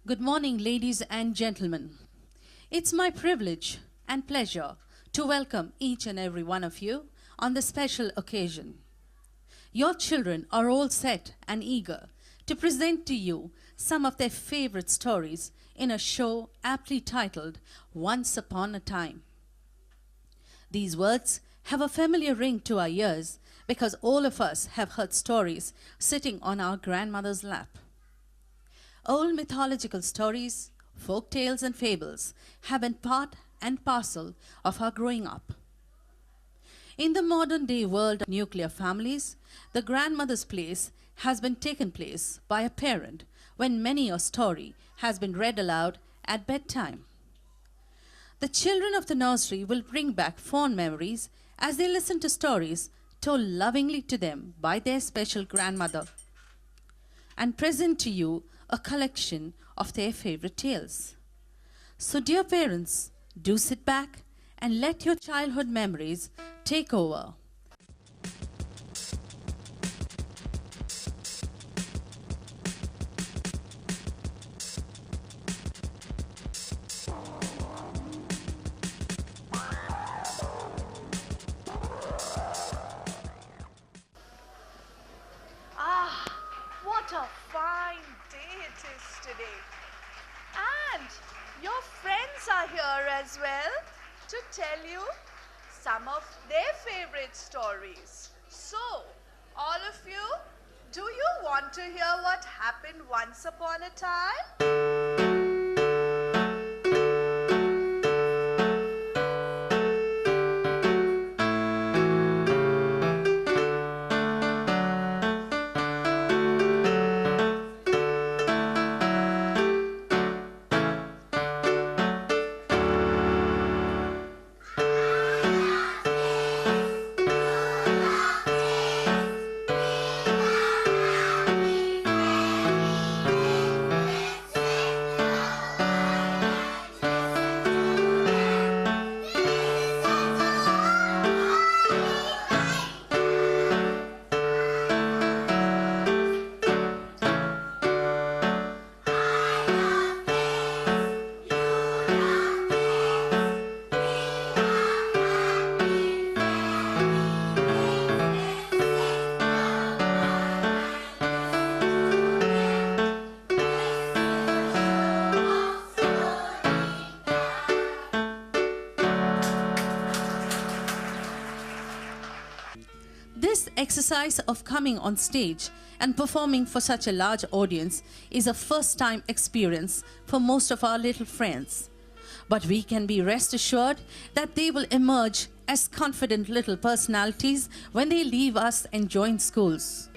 Good morning, ladies and gentlemen. It's my privilege and pleasure to welcome each and every one of you on this special occasion. Your children are all set and eager to present to you some of their favorite stories in a show aptly titled Once Upon a Time. These words have a familiar ring to our ears because all of us have heard stories sitting on our grandmother's lap. Old mythological stories, folk tales and fables have been part and parcel of our growing up. In the modern day world of nuclear families, the grandmother's place has been taken place by a parent when many a story has been read aloud at bedtime. The children of the nursery will bring back fond memories as they listen to stories told lovingly to them by their special grandmother and present to you a collection of their favorite tales. So dear parents, do sit back and let your childhood memories take over. Ah, what a fine day it is today. And your friends are here as well to tell you some of their favorite stories. So, all of you, do you want to hear what happened once upon a time? This exercise of coming on stage and performing for such a large audience is a first-time experience for most of our little friends. But we can be rest assured that they will emerge as confident little personalities when they leave us and join schools.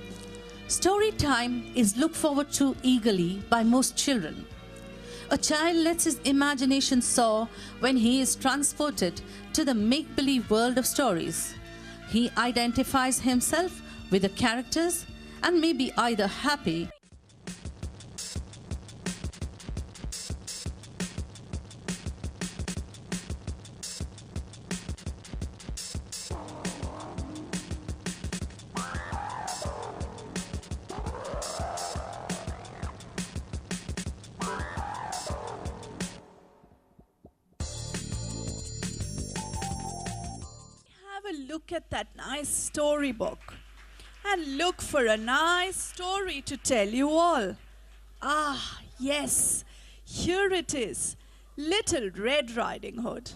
Story time is looked forward to eagerly by most children. A child lets his imagination soar when he is transported to the make-believe world of stories. He identifies himself with the characters and may be either happy Look at that nice storybook and look for a nice story to tell you all. Ah, yes, here it is, Little Red Riding Hood.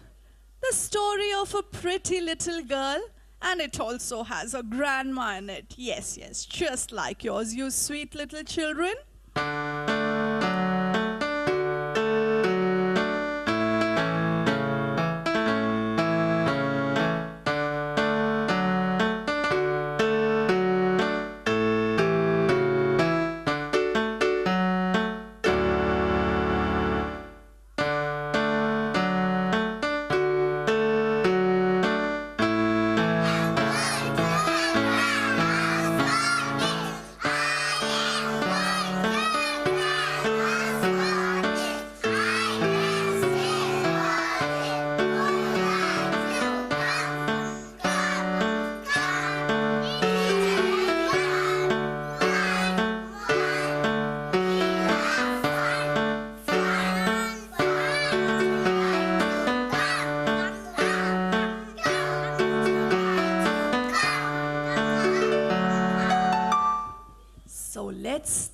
The story of a pretty little girl, and it also has a grandma in it. Yes, yes, just like yours, you sweet little children.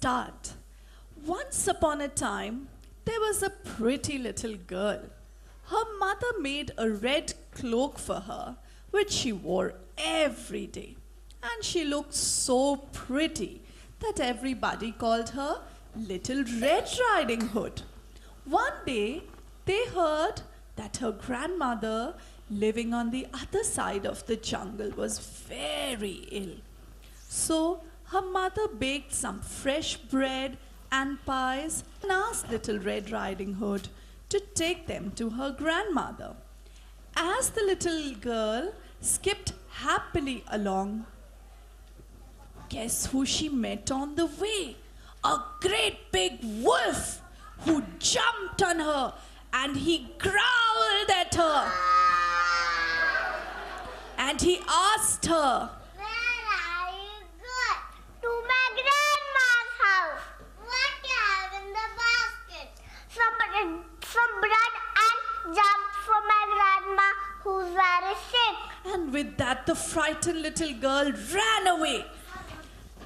start. Once upon a time, there was a pretty little girl. Her mother made a red cloak for her, which she wore every day. And she looked so pretty that everybody called her Little Red Riding Hood. One day, they heard that her grandmother, living on the other side of the jungle, was very ill. So, her mother baked some fresh bread and pies and asked Little Red Riding Hood to take them to her grandmother. As the little girl skipped happily along, guess who she met on the way? A great big wolf who jumped on her and he growled at her. And he asked her, "Where are you going?" "To my grandma's house." "What do you have in the basket?" Some bread and jam for my grandma who's very sick." and with that the frightened little girl ran away.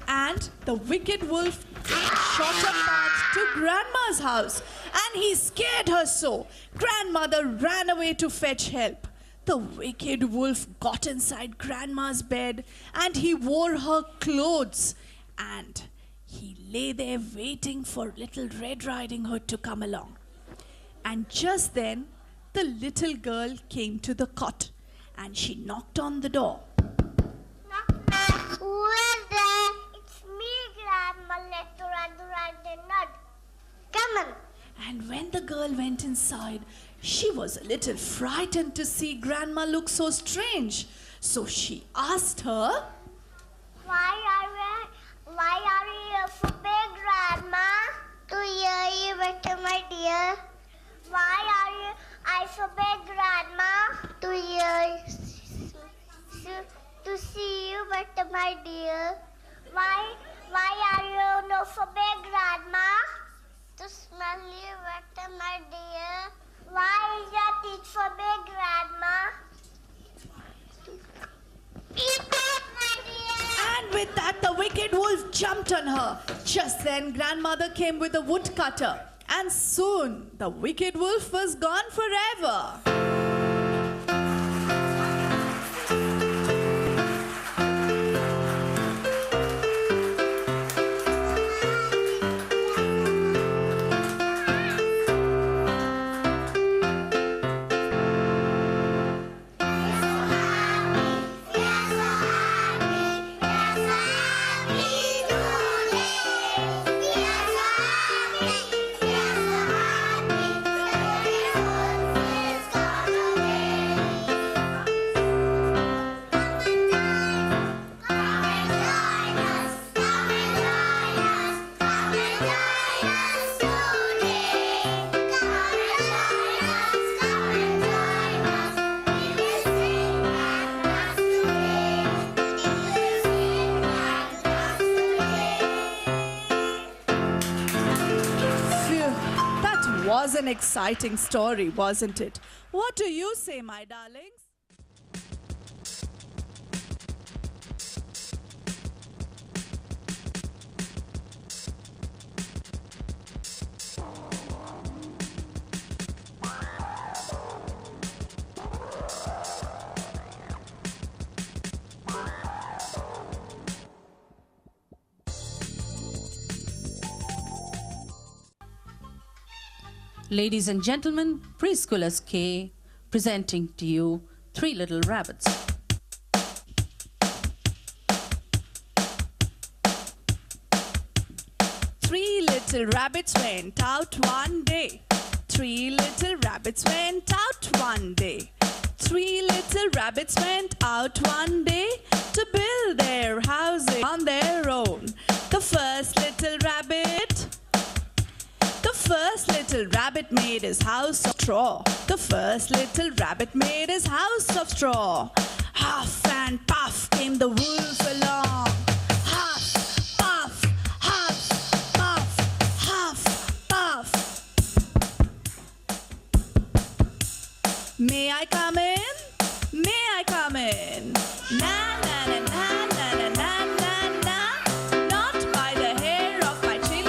And the wicked wolf shot a path to grandma's house, and he scared her so. Grandmother ran away to fetch help. The wicked wolf got inside grandma's bed and he wore her clothes, and he lay there waiting for Little Red Riding Hood to come along. And just then the little girl came to the cot and she knocked on the door. "Knock. Who is there?" "It's me, Grandma Little Riding Hood. Come in." And when the girl went inside, she was a little frightened to see Grandma look so strange. So she asked her, Why are you so big, Grandma?" "To hear you better, my dear." "Why are you so big, Grandma?" "To hear to see you better, my dear." Why are you no so big, Grandma?" "To smell you better, my dear." "Why is your teeth so big, Grandma?" "Eat it, my dear." and with that the wicked wolf jumped on her. Just then grandmother came with a woodcutter, and soon the wicked wolf was gone forever. Was an exciting story, wasn't it? What do you say, my darlings? Ladies and gentlemen, preschoolers K presenting to you Three Little Rabbits. Three little rabbits went out one day. Three little rabbits went out one day. Three little rabbits went out one day to build their houses on their own. The first little rabbit made his house of straw. The first little rabbit made his house of straw. Huff and puff came the wolf along. Huff, puff, huff, puff, huff, puff. May I come in? May I come in? Na na na na na na na na na. Not by the hair of my chin.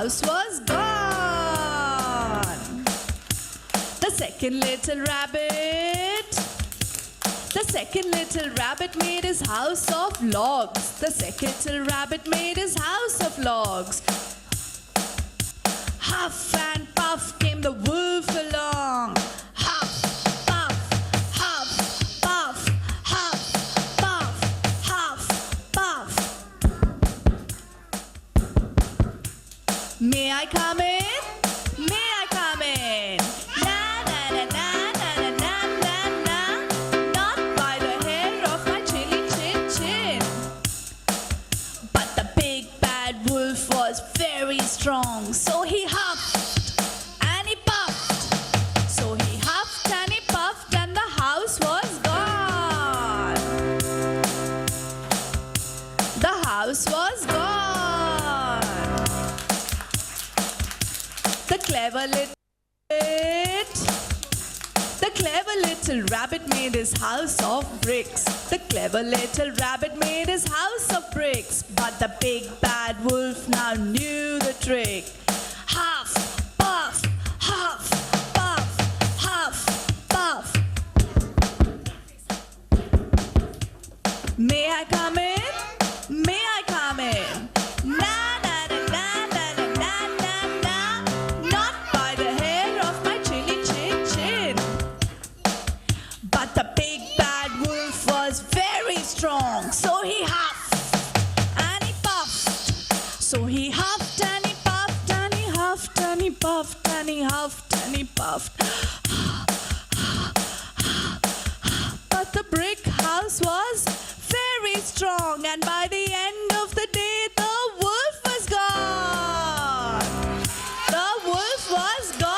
house was gone. The second little rabbit made his house of logs. The second little rabbit made his house of logs. Huff and puff came the wolf along. Huff, puff, huff, puff, huff, puff, huff, puff. May I come in? May I come in? Na na na na na na na na. Not by the hair of my chilly chin chin. But the big bad wolf was very strong, so he huffed and he puffed. So he huffed and he puffed, and the house was gone. The house was gone. The clever little rabbit made his house of bricks. The clever little rabbit made his house of bricks. But the big bad wolf now knew the trick. Huff, puff, huff, puff, huff, puff. May I come in? May I come in? Na na na na na na na na. Not by the hair of my chilly chin chin. But the big bad wolf was very strong, so he huffed and he puffed. So he huffed and he puffed and he huffed and he puffed and he huffed and he puffed. But the brick house was very strong, and by the end of the day, the wolf was gone. The wolf was gone.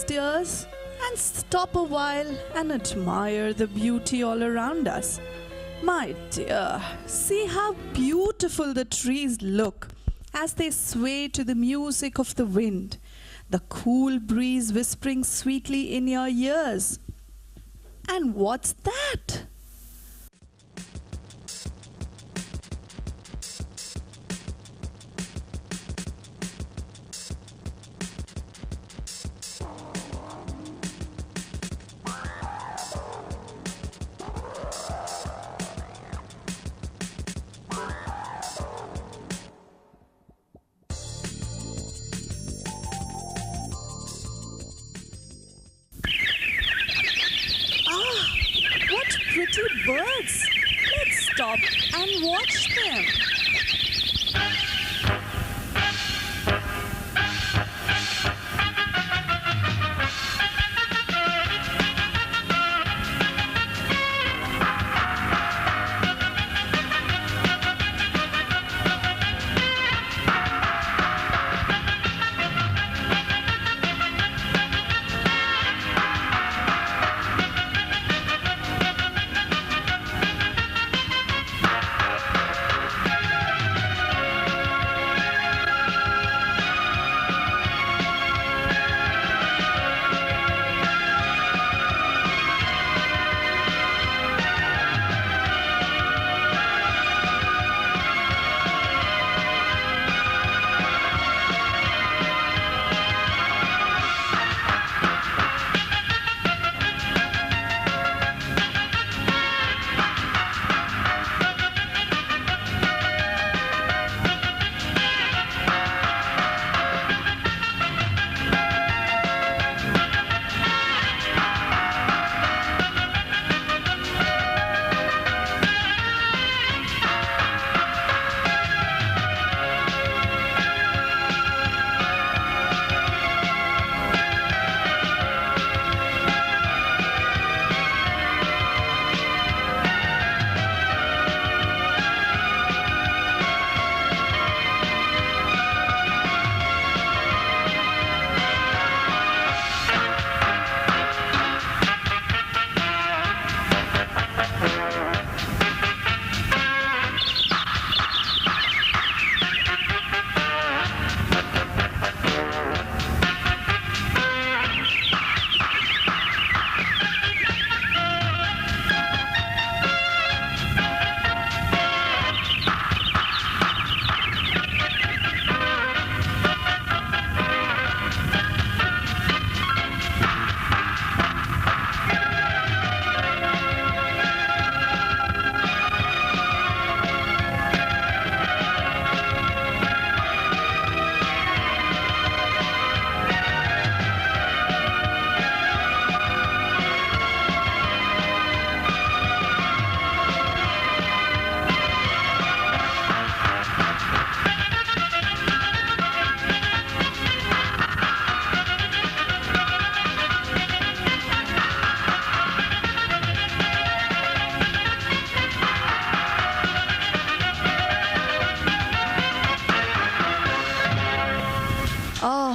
Dears, and stop a while and admire the beauty all around us. My dear, see how beautiful the trees look as they sway to the music of the wind, the cool breeze whispering sweetly in your ears. And what's that?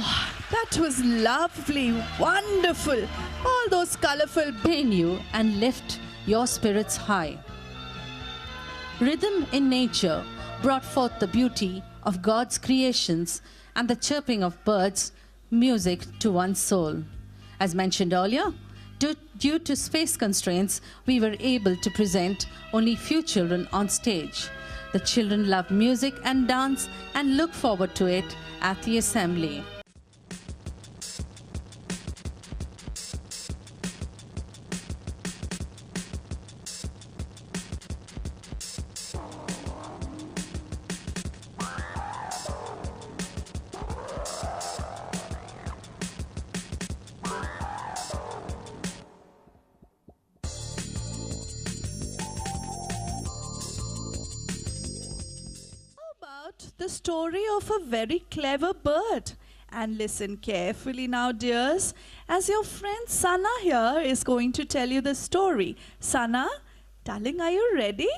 Oh, that was lovely, wonderful. All those colorful Entertain you and lift your spirits high. Rhythm in nature brought forth the beauty of God's creations and the chirping of birds, music to one's soul. As mentioned earlier, due to space constraints, we were able to present only few children on stage. The children love music and dance and look forward to it at the assembly. The story of a very clever bird. And listen carefully now, dears, as your friend Sana here is going to tell you the story. Sana, darling, are you ready?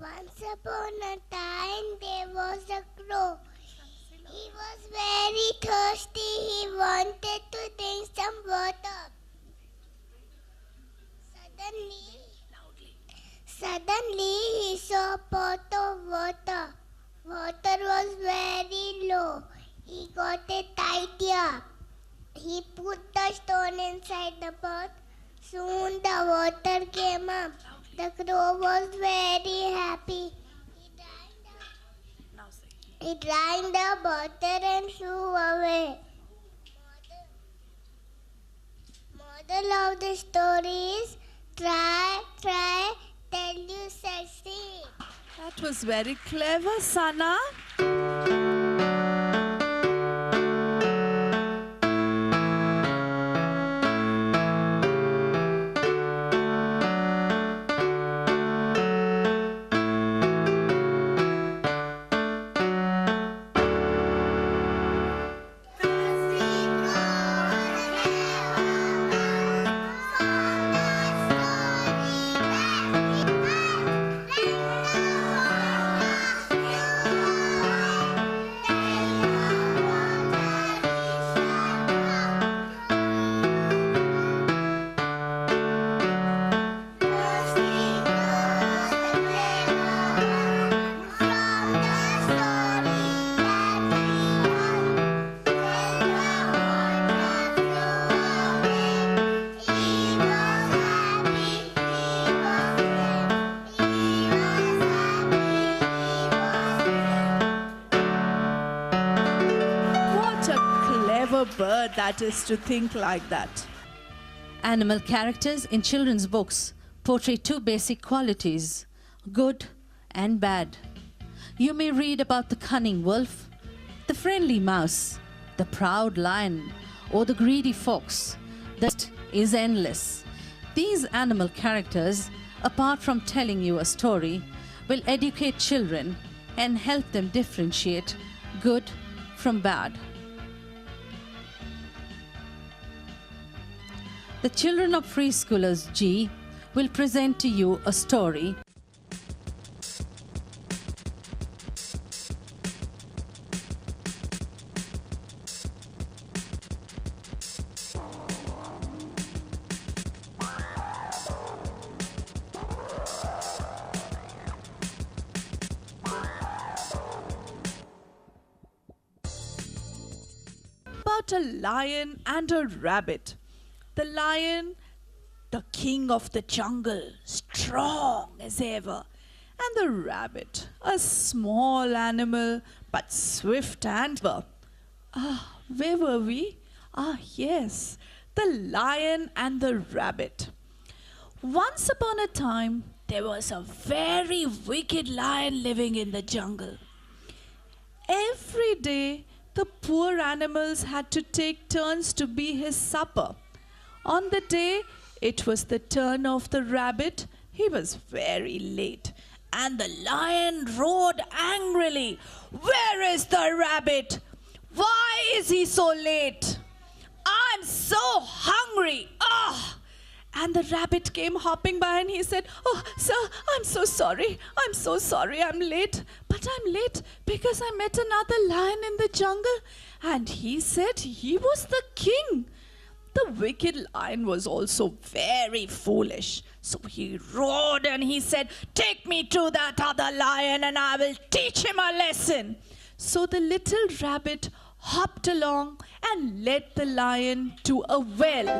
Once upon a time there was a crow. He was very thirsty. He wanted to drink some water. Suddenly he saw a pot of water. Water was very low. He got a tight up. He put the stone inside the pot. Soon the water came up. The crow was very happy. He drank the water and flew away. Moral of the story is try, till you succeed. That was very clever, Sana. Bird that is to think like that. Animal characters in children's books portray two basic qualities, good and bad. You may read about the cunning wolf, the friendly mouse, the proud lion, or the greedy fox. The list is endless. These animal characters, apart from telling you a story, will educate children and help them differentiate good from bad. The children of preschoolers G will present to you a story about a lion and a rabbit. The lion, the king of the jungle, strong as ever. And the rabbit, a small animal, but swift and clever. Where were we? Yes, the lion and the rabbit. Once upon a time, there was a very wicked lion living in the jungle. Every day, the poor animals had to take turns to be his supper. On the day it was the turn of the rabbit, he was very late. And the lion roared angrily, "Where is the rabbit? Why is he so late? I'm so hungry!" And the rabbit came hopping by and he said, "Oh, sir, I'm so sorry. I'm so sorry. I'm late. But I'm late because I met another lion in the jungle. And he said he was the king." The wicked lion was also very foolish. So he roared and he said, "Take me to that other lion and I will teach him a lesson." So the little rabbit hopped along and led the lion to a well.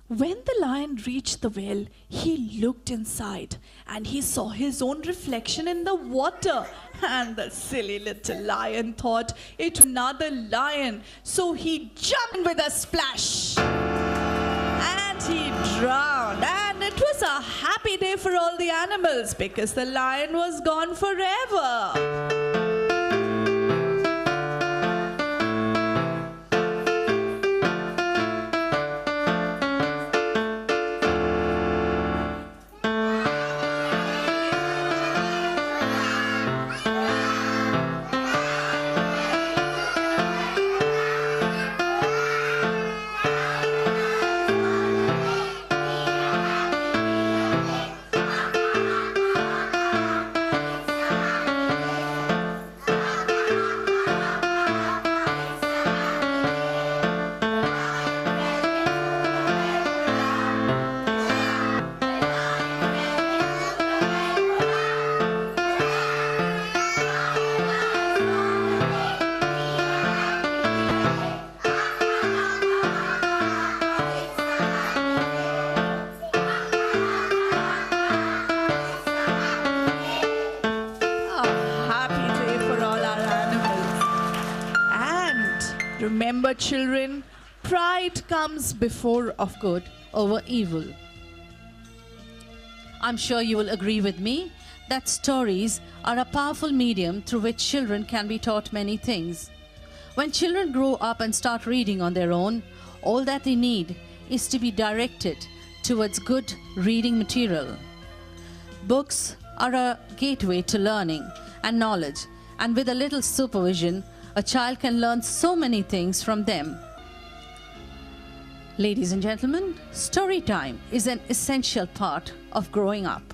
When the lion reached the well, he looked inside and he saw his own reflection in the water. And the silly little lion thought it was another lion. So he jumped with a splash and he drowned. And it was a happy day for all the animals because the lion was gone forever. Remember, children, pride comes before Of good over evil. I'm sure you will agree with me that stories are a powerful medium through which children can be taught many things. When children grow up and start reading on their own, all that they need is to be directed towards good reading material. Books are a gateway to learning and knowledge, and with a little supervision, a child can learn so many things from them. Ladies and gentlemen, story time is an essential part of growing up.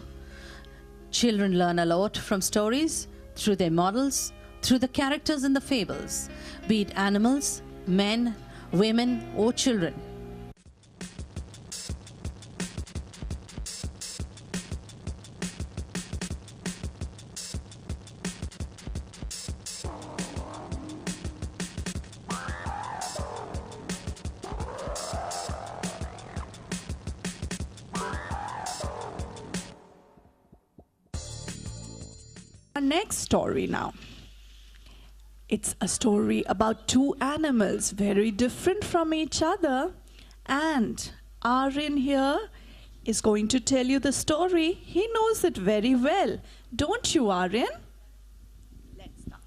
Children learn a lot from stories, through their models, through the characters in the fables, be it animals, men, women, or children. Our next story now. It's a story about two animals very different from each other. And Aryan here is going to tell you the story. He knows it very well. Don't you, Aryan? Let's start.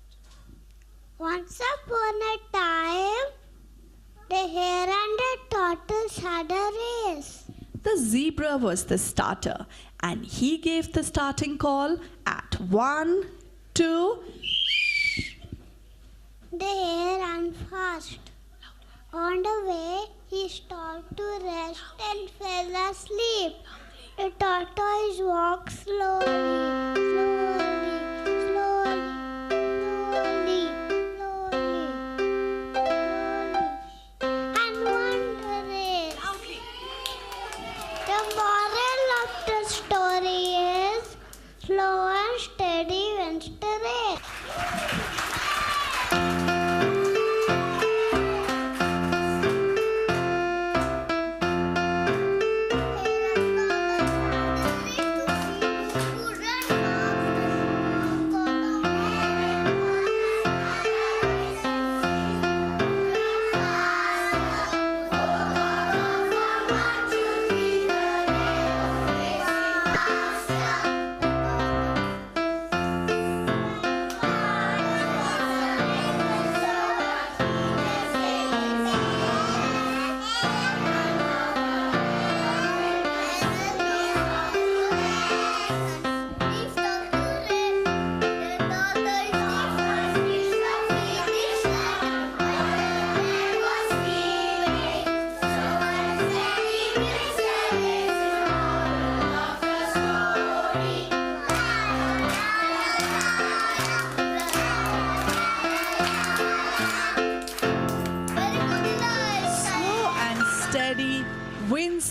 Once upon a time, the hare and the tortoise had a race. The zebra was the starter, and he gave the starting call at 1, 2. The hare ran fast. On the way, he stopped to rest and fell asleep. The tortoise walked slowly, slowly, slowly, slowly, slowly, slowly, and wondered. The moral of the story is slow and steady wins the race.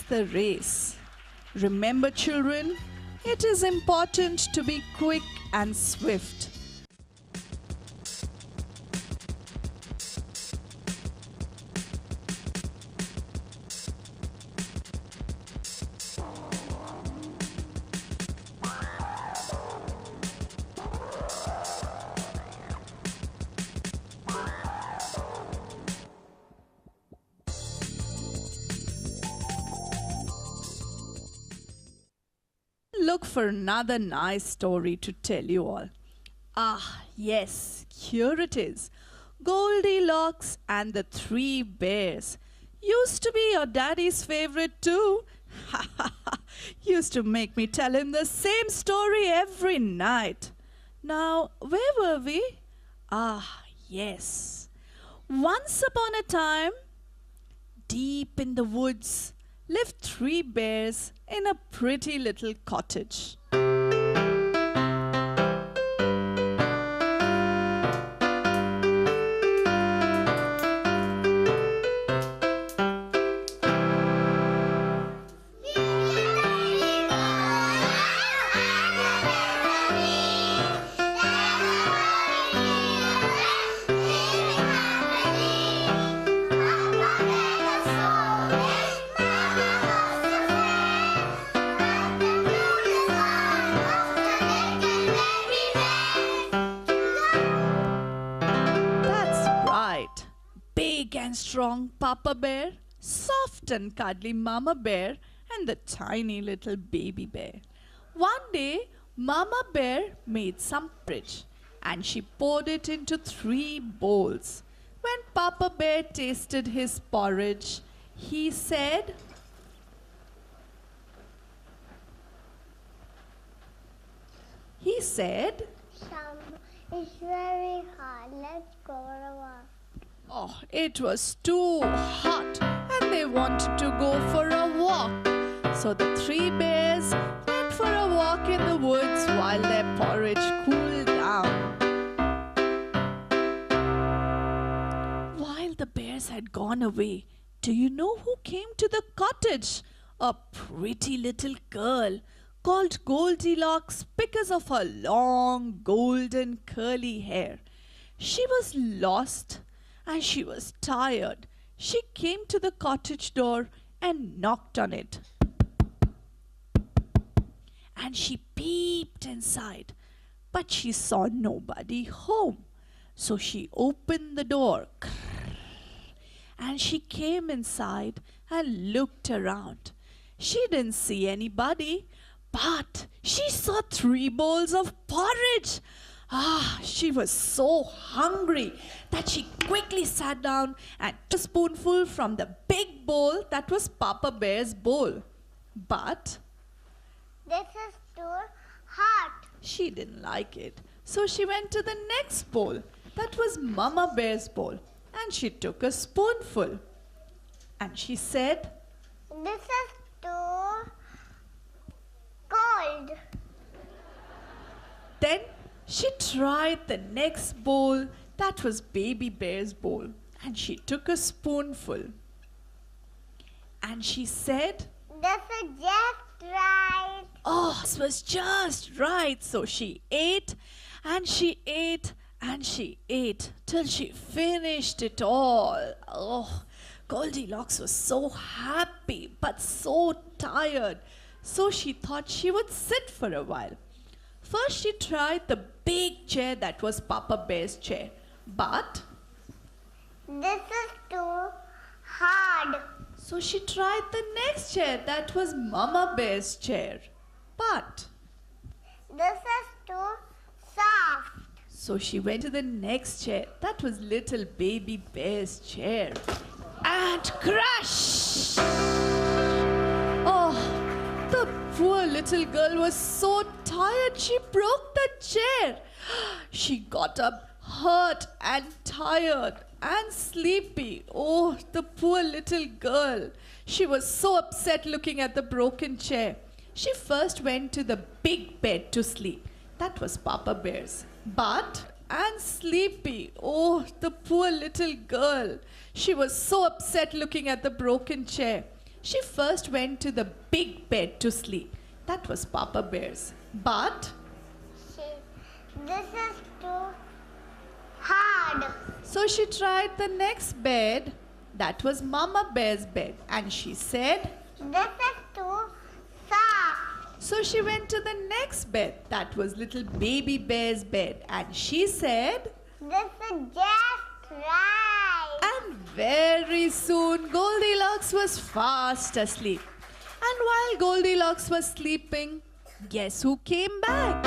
the race. Remember, children, it is important to be quick and swift. Look for another nice story to tell you all. Ah, yes, here it is. Goldilocks and the Three Bears. Used to be your daddy's favorite too. Used to make me tell him the same story every night. Now, where were we? Ah, yes. Once upon a time, deep in the woods, lived three bears in a pretty little cottage. Big and strong Papa Bear, soft and cuddly Mama Bear, and the tiny little baby bear. One day, Mama Bear made some porridge and she poured it into 3 bowls. When Papa Bear tasted his porridge, he said, Some is very hard. Let's go for a walk. Oh, it was too hot and they wanted to go for a walk. So the 3 bears went for a walk in the woods while their porridge cooled down. While the bears had gone away, do you know who came to the cottage? A pretty little girl called Goldilocks because of her long golden curly hair. She was lost and she was tired. She came to the cottage door and knocked on it. And she peeped inside, but she saw nobody home. So she opened the door and she came inside and looked around. She didn't see anybody, but she saw 3 bowls of porridge. She was so hungry that she quickly sat down and took a spoonful from the big bowl that was Papa Bear's bowl. But this is too hot. she didn't like it. So she went to the next bowl that was Mama Bear's bowl and she took a spoonful. And she said, This is too cold. Then she tried the next bowl that was Baby Bear's bowl and she took a spoonful. And she said, This is just right. Oh, this was just right. So she ate and she ate and she ate till she finished it all. Oh, Goldilocks was so happy but so tired. So she thought she would sit for a while. First she tried the big chair that was Papa Bear's chair. But This is too hard. so she tried the next chair that was Mama Bear's chair. But This is too soft. so she went to the next chair that was little Baby Bear's chair. And crash! Oh, the poor little girl was so tired she broke the chair. She got up hurt and tired and sleepy. Oh, the poor little girl. She was so upset looking at the broken chair. She first went to the big bed to sleep. That was Papa Bear's. And sleepy. Oh, the poor little girl. She was so upset looking at the broken chair. She first went to the big bed to sleep. That was Papa Bear's. But This is too hard. so she tried the next bed. That was Mama Bear's bed. And she said, This is too soft. so she went to the next bed. That was little baby bear's bed. And she said, This is just right. and very soon Goldilocks was fast asleep. And while Goldilocks was sleeping, guess who came back?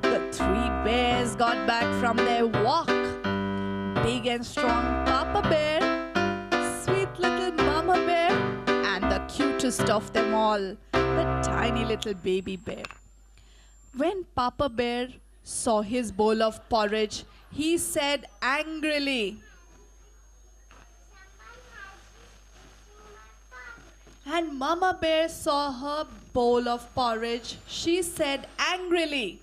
The three bears got back from their walk. Big and strong Papa Bear, sweet little Mama Bear, and the cutest of them all, the tiny little baby bear. When Papa Bear saw his bowl of porridge, he said angrily, and Mama Bear saw her bowl of porridge. She said angrily.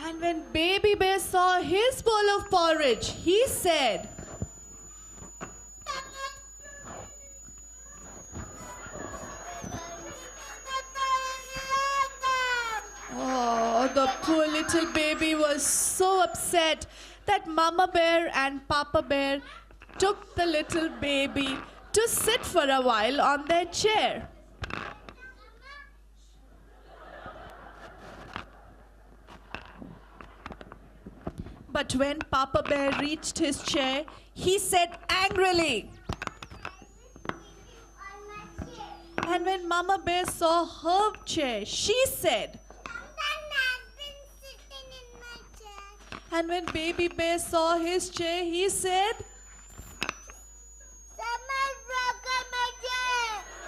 And when Baby Bear saw his bowl of porridge, he said, oh, the poor little baby was so upset that Mama Bear and Papa Bear took the little baby to sit for a while on their chair. But when Papa Bear reached his chair, he said angrily. And when Mama Bear saw her chair, she said. And when Baby Bear saw his chair, he said,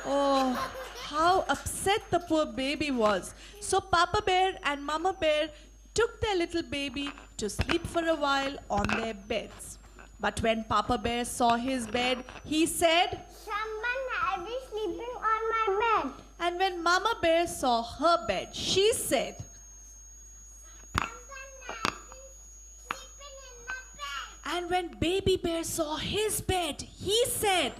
oh, how upset the poor baby was. So Papa Bear and Mama Bear took their little baby to sleep for a while on their beds. But when Papa Bear saw his bed, he said, Someone has been sleeping on my bed. and when Mama Bear saw her bed, she said, and when Baby Bear saw his bed, he said,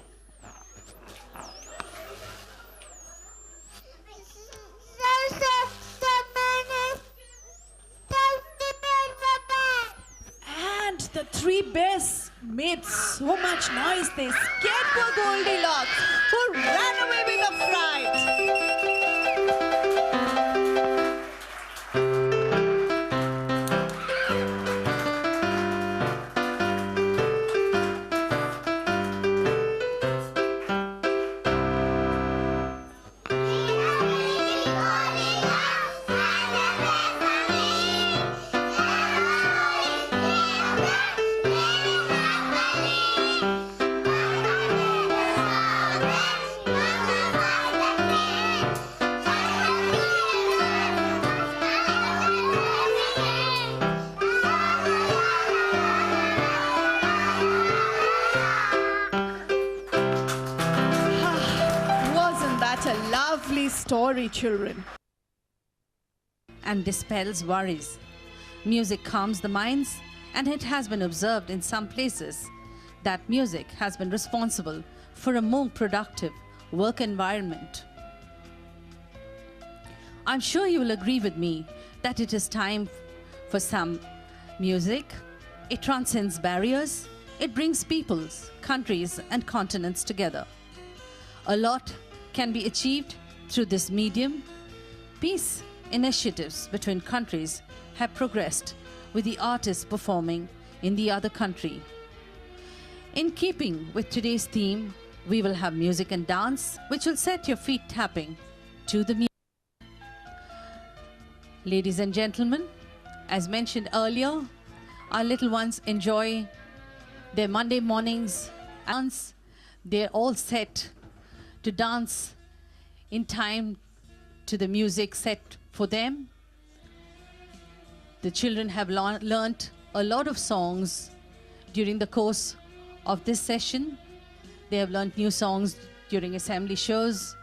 and the three bears made so much noise they scared poor Goldilocks, who ran away with a fright. Wasn't that a lovely story, children? And dispels worries. Music calms the minds, and it has been observed in some places that music has been responsible for a more productive work environment. I'm sure you will agree with me that it is time for some music. It transcends barriers. It brings peoples, countries, and continents together. A lot can be achieved through this medium. Peace initiatives between countries have progressed with the artists performing in the other country. In keeping with today's theme, we will have music and dance, which will set your feet tapping to the music. Ladies and gentlemen, as mentioned earlier, our little ones enjoy their Monday mornings dance. They're all set to dance in time to the music set for them. The children have learnt a lot of songs during the course of this session. They have learnt new songs during assembly shows,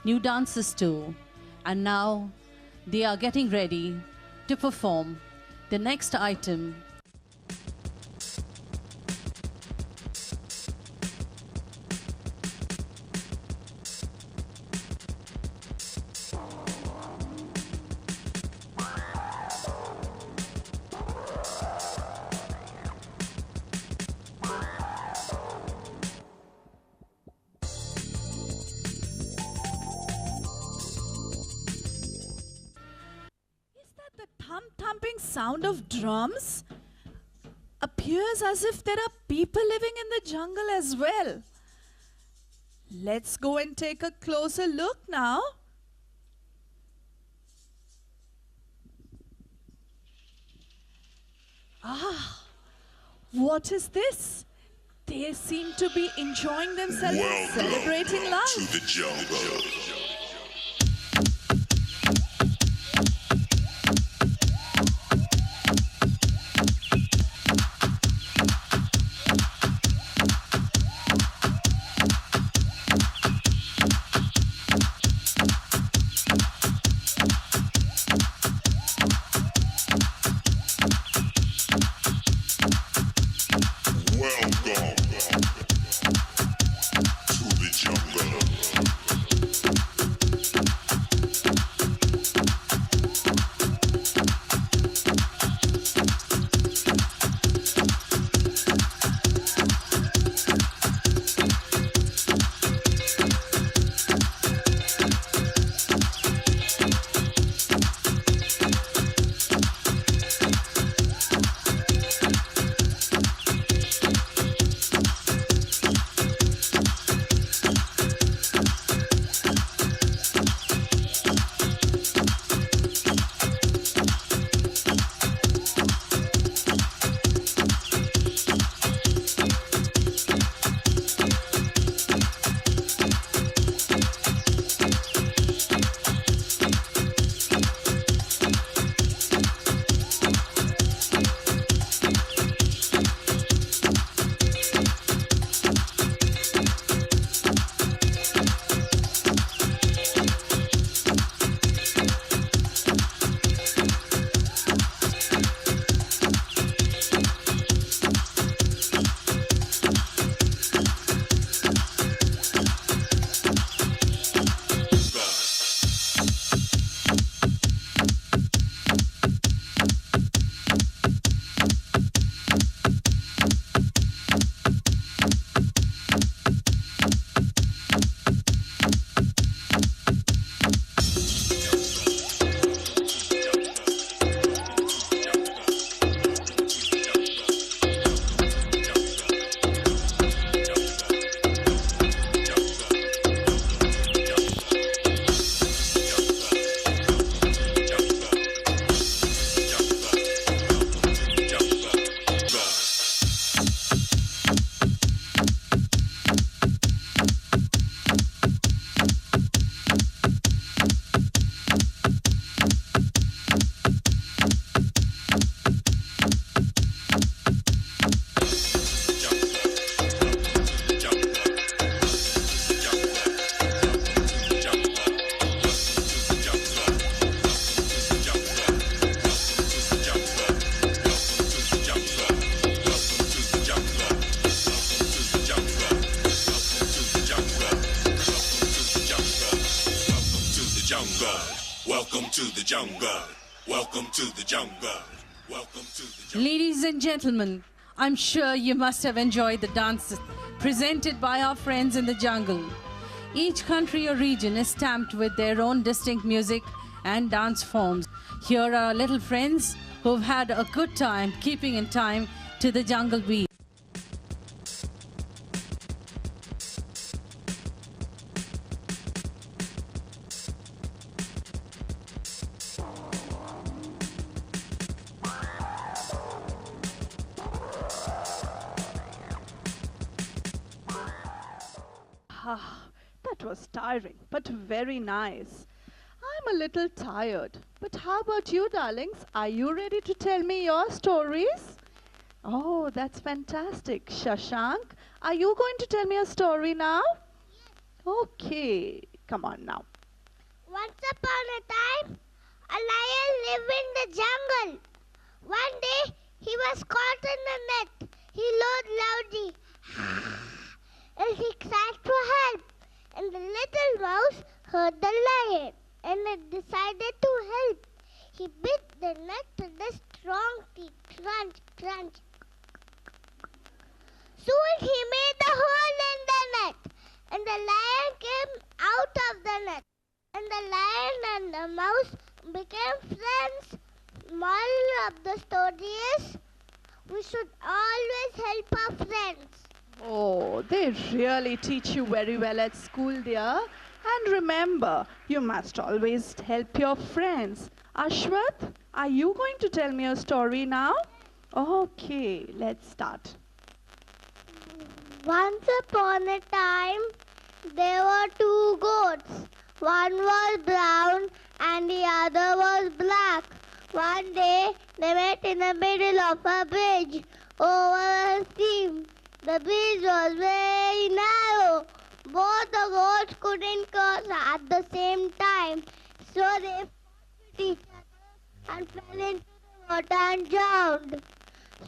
new dances too, and now they are getting ready to perform the next item. sound of drums, appears as if there are people living in the jungle as well. Let's go and take a closer look now. Ah, what is this? They seem to be enjoying themselves and celebrating life. To the jungle. Welcome to the jungle. Welcome to the jungle. Welcome to the jungle. Ladies and gentlemen, I'm sure you must have enjoyed the dances presented by our friends in the jungle. Each country or region is stamped with their own distinct music and dance forms. Here are our little friends who've had a good time keeping in time to the jungle beat. Ah, that was tiring, but very nice. I'm a little tired. But how about you, darlings? Are you ready to tell me your stories? Oh, that's fantastic. Shashank, are you going to tell me a story now? Okay, come on now. Once upon a time, a lion lived in the jungle. One day, he was caught in the net. He roared loudly, and he cried for help. And the little mouse heard the lion, and it decided to help. He bit the net with the strong teeth. Crunch, crunch. Soon he made a hole in the net, and the lion came out of the net. And the lion and the mouse became friends moral of the story is we should always help our friends. Oh, they really teach you very well at school, dear. And remember, you must always help your friends. Ashwath, are you going to tell me a story now? Okay, let's start. Once upon a time, there were two goats. One was brown and the other was black. One day, they met in the middle of a bridge over a stream. The bridge was very narrow. Both the goats couldn't cross at the same time, so they fought with each other and fell into the water and drowned.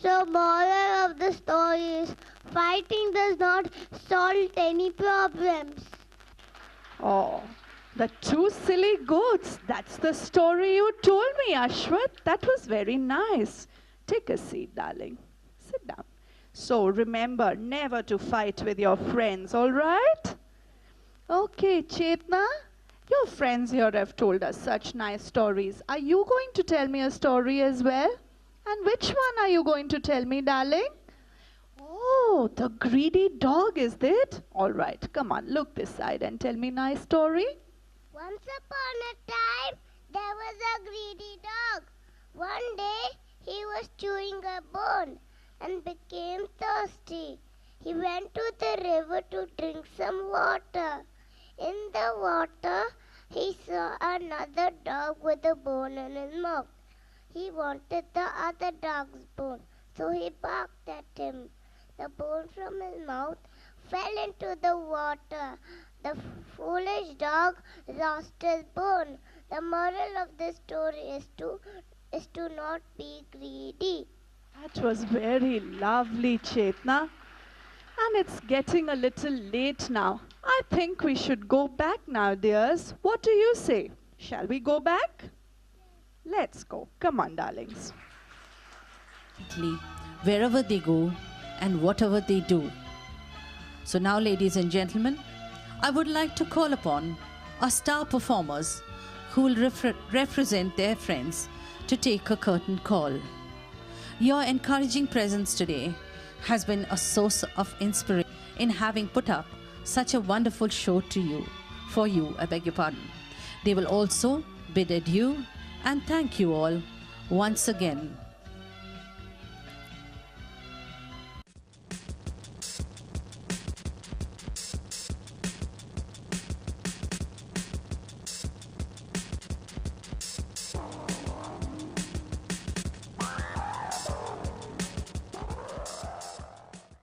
So, moral of the story is fighting does not solve any problems. Oh, the two silly goats. That's the story you told me, Ashwath. That was very nice. Take a seat, darling. Sit down. So remember never to fight with your friends, all right? Okay, Chetna, your friends here have told us such nice stories. Are you going to tell me a story as well? And which one are you going to tell me, darling? Oh, the greedy dog, is it? All right, come on, look this side and tell me a nice story. Once upon a time, there was a greedy dog. One day, he was chewing a bone and became thirsty. He went to the river to drink some water. In the water, he saw another dog with a bone in his mouth. He wanted the other dog's bone, so he barked at him. The bone from his mouth fell into the water. The foolish dog lost his bone. The moral of this story is to not be greedy. That was very lovely, Chetna. And it's getting a little late now. I think we should go back now, dears. What do you say? Shall we go back? Let's go. Come on, darlings. Wherever they go and whatever they do. So now, ladies and gentlemen, I would like to call upon our star performers who will represent their friends to take a curtain call. Your encouraging presence today has been a source of inspiration in having put up such a wonderful show for you, I beg your pardon. They will also bid adieu and thank you all once again.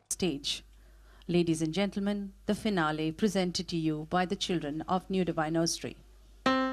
Stage. Ladies and gentlemen, the finale presented to you by the children of New Divine Nursery. Happy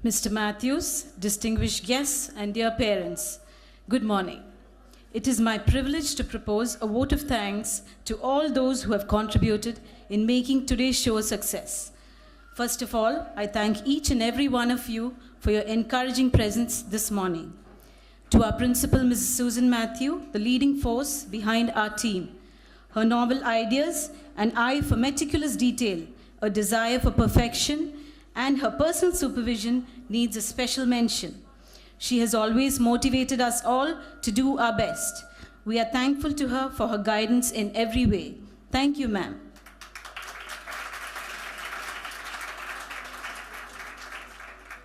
Mr. Matthews, distinguished guests, and dear parents, good morning. It is my privilege to propose a vote of thanks to all those who have contributed in making today's show a success. First of all, I thank each and every one of you for your encouraging presence this morning. To our principal, Mrs. Susan Matthew, the leading force behind our team. Her novel ideas, an eye for meticulous detail, a desire for perfection, and her personal supervision needs a special mention. She has always motivated us all to do our best. We are thankful to her for her guidance in every way. Thank you, ma'am.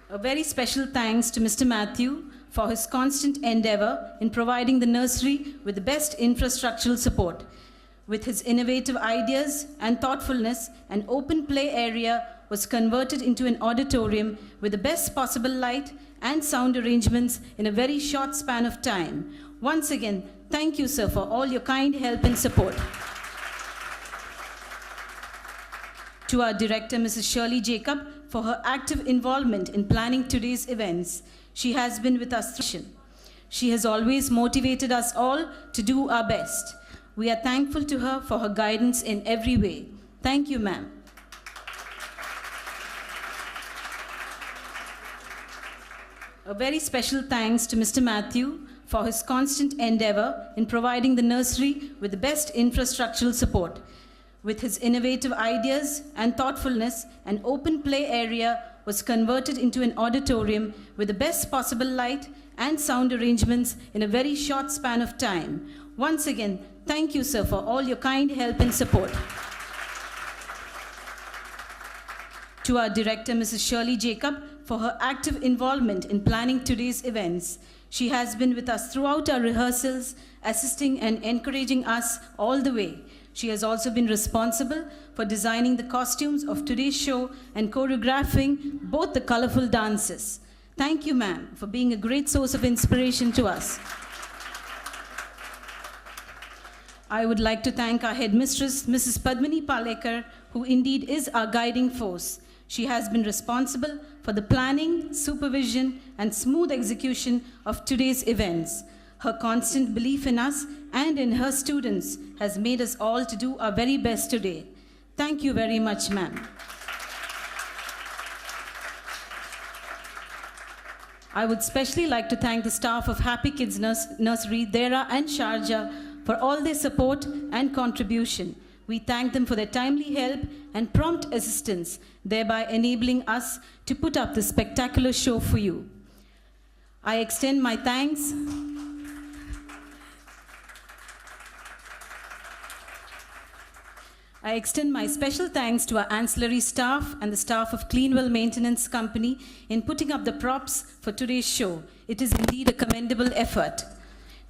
A very special thanks to Mr. Matthew for his constant endeavor in providing the nursery with the best infrastructural support. With his innovative ideas and thoughtfulness, an open play area was converted into an auditorium with the best possible light and sound arrangements in a very short span of time. Once again, thank you, sir, for all your kind help and support. To our director, Mrs. Shirley Jacob, for her active involvement in planning today's events. She has been with us through. She has always motivated us all to do our best. We are thankful to her for her guidance in every way. Thank you, ma'am. A very special thanks to Mr. Matthew for his constant endeavor in providing the nursery with the best infrastructural support. With his innovative ideas and thoughtfulness, an open play area was converted into an auditorium with the best possible light and sound arrangements in a very short span of time. Once again, thank you, sir, for all your kind help and support. To our director, Mrs. Shirley Jacob, for her active involvement in planning today's events. She has been with us throughout our rehearsals, assisting and encouraging us all the way. She has also been responsible for designing the costumes of today's show and choreographing both the colorful dances. Thank you, ma'am, for being a great source of inspiration to us. I would like to thank our headmistress, Mrs. Padmini Palekar, who indeed is our guiding force. She has been responsible for the planning, supervision, and smooth execution of today's events. Her constant belief in us and in her students has made us all to do our very best today. Thank you very much, ma'am. I would especially like to thank the staff of Happy Kids Nursery, Dera and Sharjah for all their support and contribution. We thank them for their timely help and prompt assistance, thereby enabling us to put up this spectacular show for you. I extend my thanks I extend my special thanks to our ancillary staff and the staff of Cleanwell Maintenance Company in putting up the props for today's show. It is indeed a commendable effort.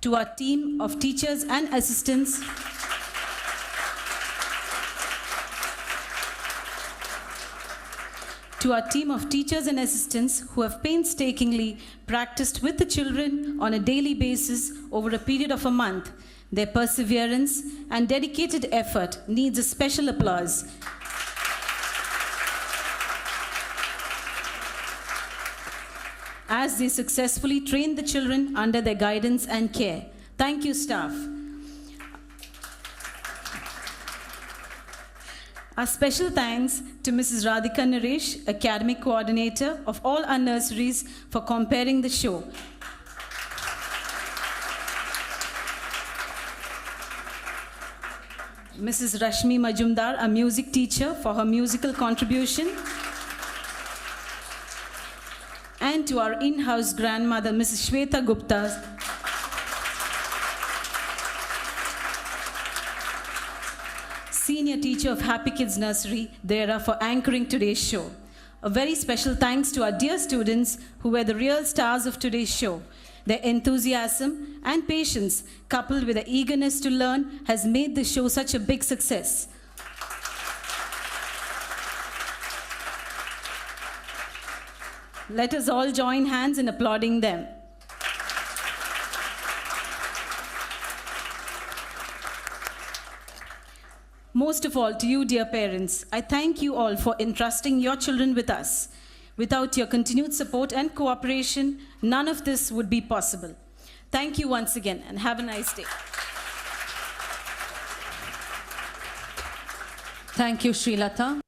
To our team of teachers and assistants, who have painstakingly practiced with the children on a daily basis over a period of a month. Their perseverance and dedicated effort needs a special applause. As they successfully train the children under their guidance and care. Thank you, staff. Our special thanks to Mrs. Radhika Naresh, Academic Coordinator of all our nurseries, for comparing the show. Mrs. Rashmi Majumdar, a music teacher, for her musical contribution. And to our in-house grandmother, Mrs. Shweta Gupta, senior teacher of Happy Kids Nursery, Dera, for anchoring today's show. A very special thanks to our dear students who were the real stars of today's show. Their enthusiasm and patience, coupled with the eagerness to learn, has made the show such a big success. Let us all join hands in applauding them. Most of all, to you, dear parents, I thank you all for entrusting your children with us. Without your continued support and cooperation, none of this would be possible. Thank you once again and have a nice day. Thank you, Srilata.